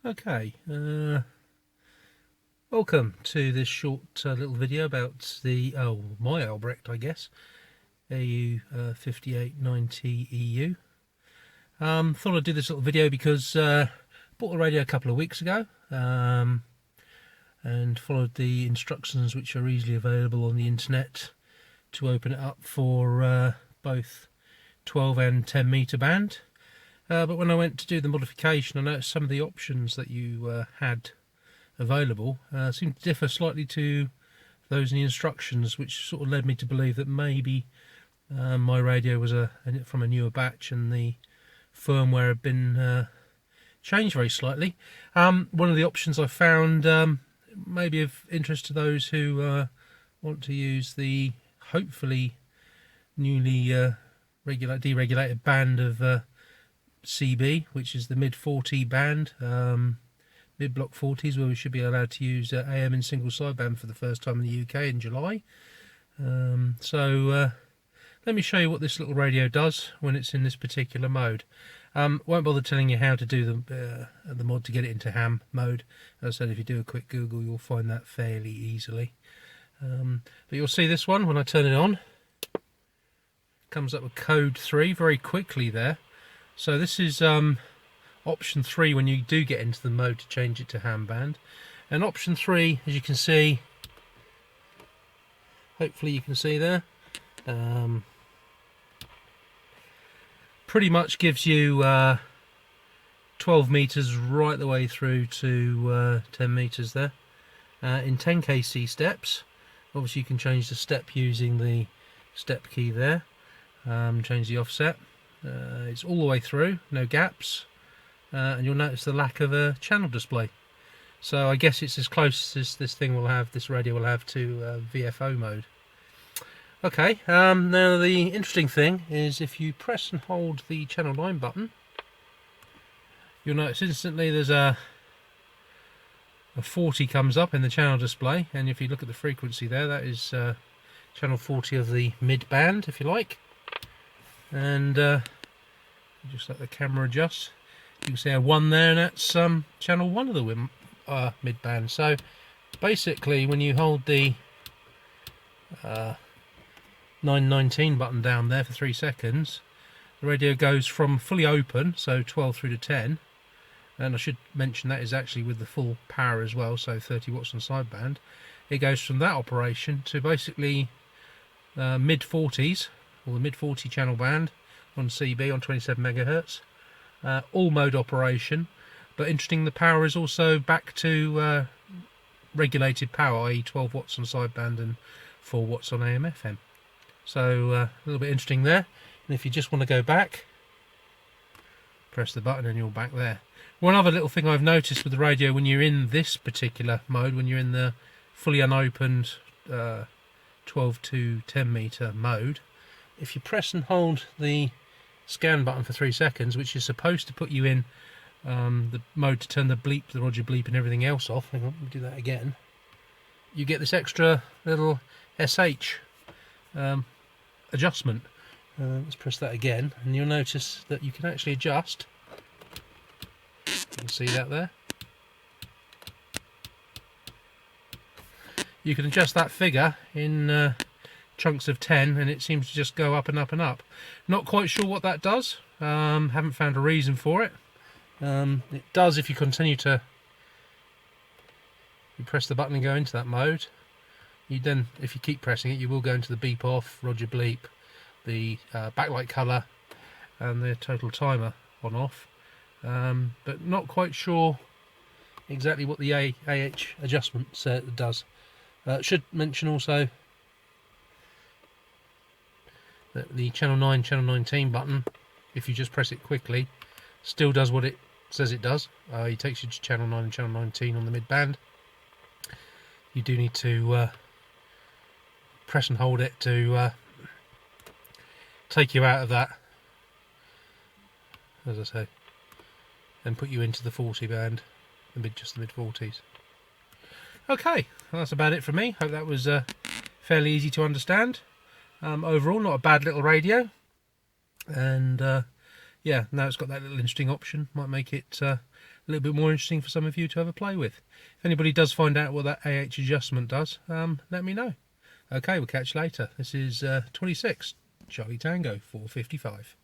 Okay, welcome to this short little video about the, my Albrecht, I guess, AU 5890 EU. Thought I'd do this little video because bought the radio a couple of weeks ago and followed the instructions which are easily available on the internet to open it up for both 12 and 10 metre band. But when I went to do the modification, I noticed some of the options that you had available seemed to differ slightly to those in the instructions, which sort of led me to believe that maybe my radio was from a newer batch and the firmware had been changed very slightly. One of the options I found may be of interest to those who want to use the hopefully newly deregulated band of CB, which is the mid-40 band, mid-block 40s, where we should be allowed to use AM in single sideband for the first time in the UK in July. So let me show you what this little radio does when it's in this particular mode. Won't bother telling you how to do the mod to get it into ham mode. As I said, if you do a quick Google, you'll find that fairly easily. But you'll see this one when I turn it on. It comes up with code 3 very quickly there. So this is option 3 when you do get into the mode to change it to ham band. And option 3, as you can see, hopefully you can see there, pretty much gives you 12 meters right the way through to 10 meters there in 10 kc steps. Obviously you can change the step using the step key there, change the offset. It's all the way through, no gaps, and you'll notice the lack of a channel display. So I guess it's as close as this radio will have to VFO mode. Okay, now the interesting thing is if you press and hold the channel 9 button, you'll notice instantly there's a 40 comes up in the channel display, and if you look at the frequency there, that is channel 40 of the mid band, if you like. And just let the camera adjust. You can see a 1 there, and that's channel 1 of the mid band. So basically, when you hold the 919 button down there for 3 seconds, the radio goes from fully open, so 12 through to 10. And I should mention that is actually with the full power as well, so 30 watts on sideband. It goes from that operation to basically mid 40s, or the mid 40 channel band on CB on 27 megahertz, all mode operation. But interesting, the power is also back to regulated power, i.e. 12 watts on sideband and 4 watts on AM/FM. So a little bit interesting there. And if you just want to go back, press the button and you're back there. One other little thing I've noticed with the radio when you're in this particular mode, when you're in the fully unopened 12 to 10 meter mode, if you press and hold the scan button for 3 seconds, which is supposed to put you in the mode to turn the bleep, the Roger bleep and everything else off, hang on, let me do that again, you get this extra little SH adjustment. Let's press that again, and you'll notice that you can actually adjust. You can see that there. You can adjust that figure in chunks of 10, and it seems to just go up and up and up. Not quite sure what that does. Haven't found a reason for it. It does if you continue to press the button and go into that mode. You then, if you keep pressing it, you will go into the beep off, Roger bleep, the backlight colour, and the total timer on off. But not quite sure exactly what the AH adjustment does. Should mention also that the channel 9, channel 19 button, if you just press it quickly, still does what it says it does. It takes you to channel 9 and channel 19 on the mid band. You do need to press and hold it to take you out of that, as I say, and put you into the 40 band, just the mid 40s. Okay, well, that's about it from me. Hope that was fairly easy to understand. Overall, not a bad little radio, and yeah, now it's got that little interesting option. Might make it a little bit more interesting for some of you to have a play with. If anybody does find out what that AH adjustment does, let me know. Okay, we'll catch you later. This is 26 Charlie Tango 455.